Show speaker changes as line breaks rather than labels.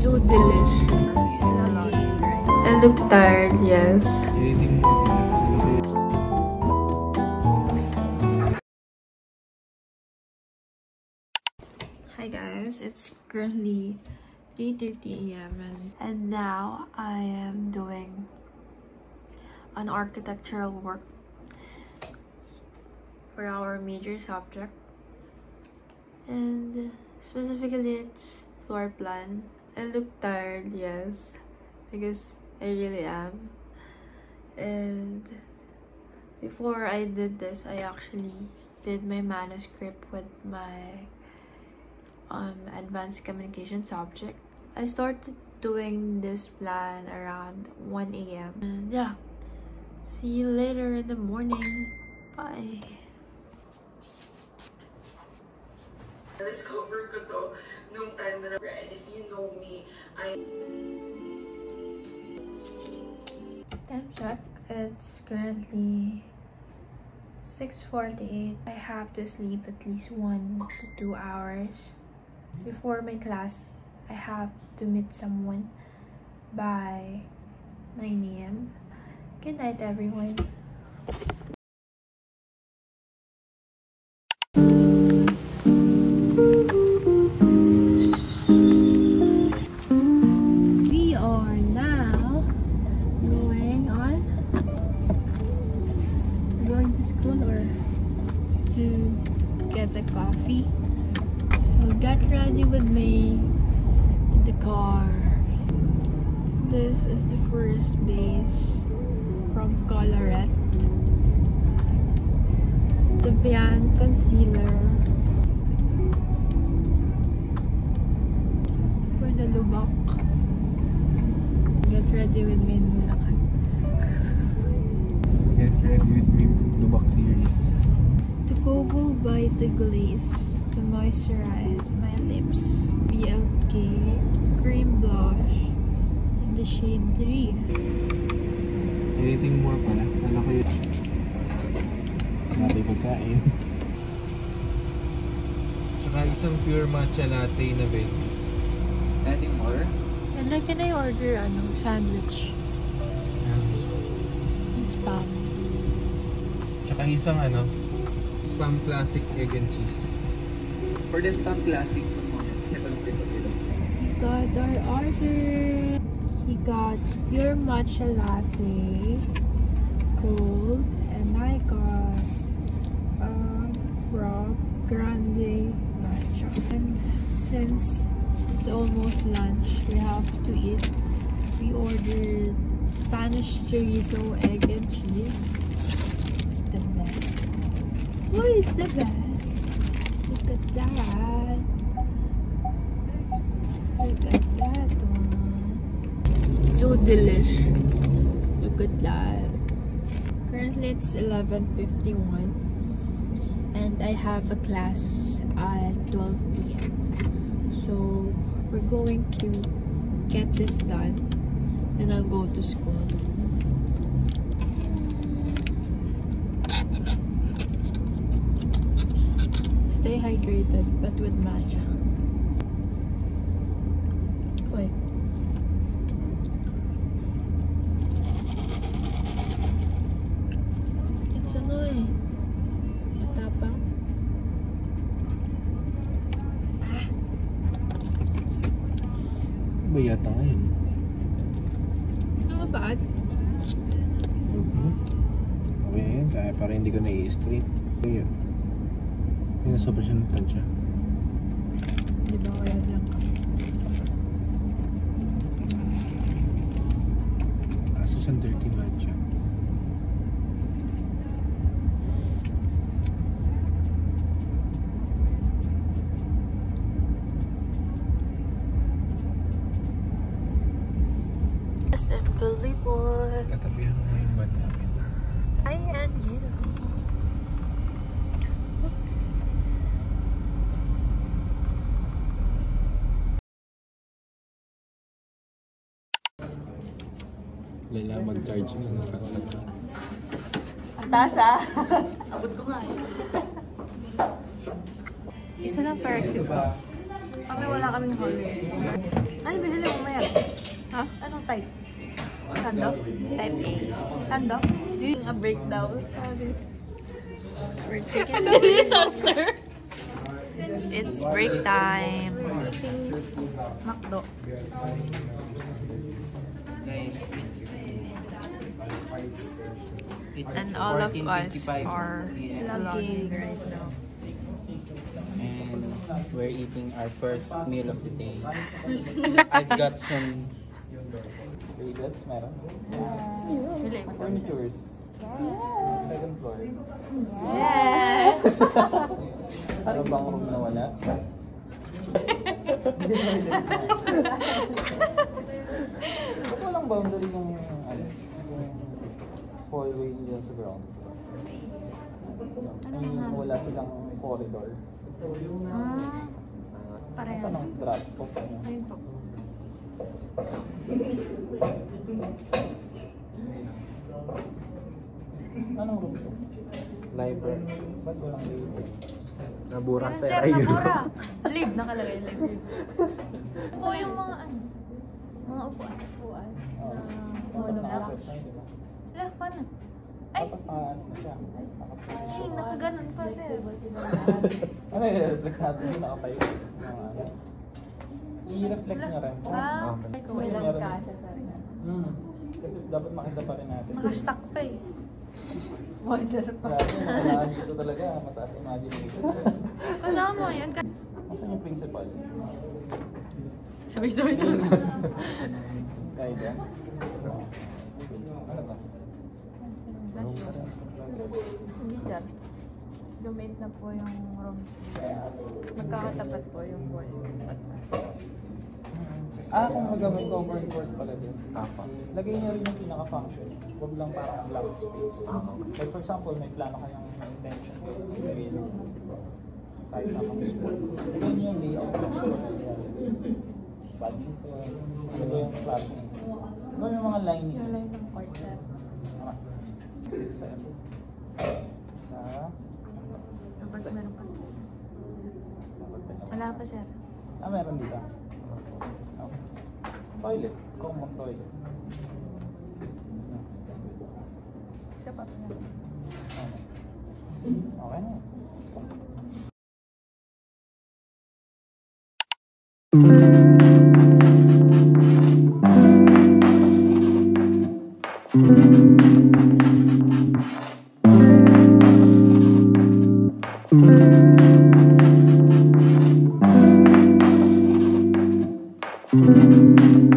So delicious. I look tired, yes. Hi guys, it's currently 3:30 a.m. and now I am doing an architectural work for our major subject, and specifically it's floor plan. I look tired, yes, because I really am. And before I did this, I actually did my manuscript with my advanced communication subject. I started doing this plan around 1 a.m. and yeah, see you later in the morning. Bye.
Discover ko to nung time na and if you know me,
Time check, it's currently 6:48. I have to sleep at least 1 to 2 hours. Before my class, I have to meet someone by 9 a.m. Good night, everyone. We are now going to school or to get a coffee. So get ready with me in the car. This is the first base from Coloret. The Vian Concealer for the Lubak. Get ready with me in Bulacan.
Get ready with me Lubak series.
To Kovo by the Glaze to moisturize my lips. BLK cream blush in the shade 3.
Anything more pala? Ano ko yun? Latte pagkain. Tsaka isang pure matcha latte na bed. Anything more?
And like, can I order sandwich? Spam.
Tsaka isang Spam classic egg and cheese. For the Spam classic,
We got our order. He got pure matcha latte, cold, and I got frog grande matcha. And since it's almost lunch, we have to eat. We ordered Spanish chorizo, egg and cheese. It's the best. Who is the best? Look at that. Look at that one. So delish. Look at that. Currently it's 11:51 and I have a class at 12 p.m. So we're going to get this done and I'll go to school. Stay hydrated, but with matcha. Wait. It's annoying. Matapang.
Ba yata ngayon?
Ito ba bad?
Okay yun, kaya para hindi ko na-i-street. Ayun. Yung sobrang siya ng tansya.
Di ba kaya lang?
Asos ang dirty matcha.
Assembly board.
Tatabihan mo yung band namin.
I and you. Oops.
Lala mag-charge na nakasaka.
Ang taas ah. Abot ko nga eh. Isa lang parang ba? Kami wala kaming hallway. Ay, binili ko type? Tando? Type A. Tando? Doing a breakdown. We're taking a disaster. It's break time. Macdo.
Guys,
And all of us are vlogging right now.
And we're eating our first meal of the day. I've got some labels, meron. Furnitures. Second floor.
Yes!
Ano bang room na wala? Ba't walang boundary yung hallway nila sa ground? I mean, wala silang corridor.
Pareho.
Saan ang drop po?
Ayun po.
Anong room to? Library. Ba't walang library?
nabura
Meron,
sa
sir,
ayun.
nabura. Live, nakalagay live. Ito yung mga mga upuan. Upuan.
Dapat naka-set na, di ba?
Wala, paano? Ay!
Dapat naka-ano na siya.
Ay, nakaganon pa, sir.
Ano yung reflect natin yung nakapayo? I-reflect nyo rin.
Kung walang kasha sa rin.
Kasi dapat makita pa rin natin.
Naka-stuck pa eh. Wonder pa.
Grabe, nakalaan dito talaga. Mataas imagination.
Kasama mo yan.
Asan yung principal?
Sabay-sabay na.
Guidance? Ano ba?
Hindi, sir. Lumate na po yung rooms. Magkakatapat po yung wall.
Kung magamit covered court pala din. Lagay niyo rin yung pinaka-function. Huwag lang parang blank space. Like for example, may plano kayong intention. Kahit na kang sports. Lagay niyo yung layout ng sports niya. Badminton. Lagay yung classroom. Ano yung mga line niyo?
Yung line ng court, sir.
Sit sa F. Sa...
Tapos meron pa. Wala pa, sir.
Meron dito. Okay. Toilet. Common toilet.
Siya pa, sir.
Okay na.
Thank you.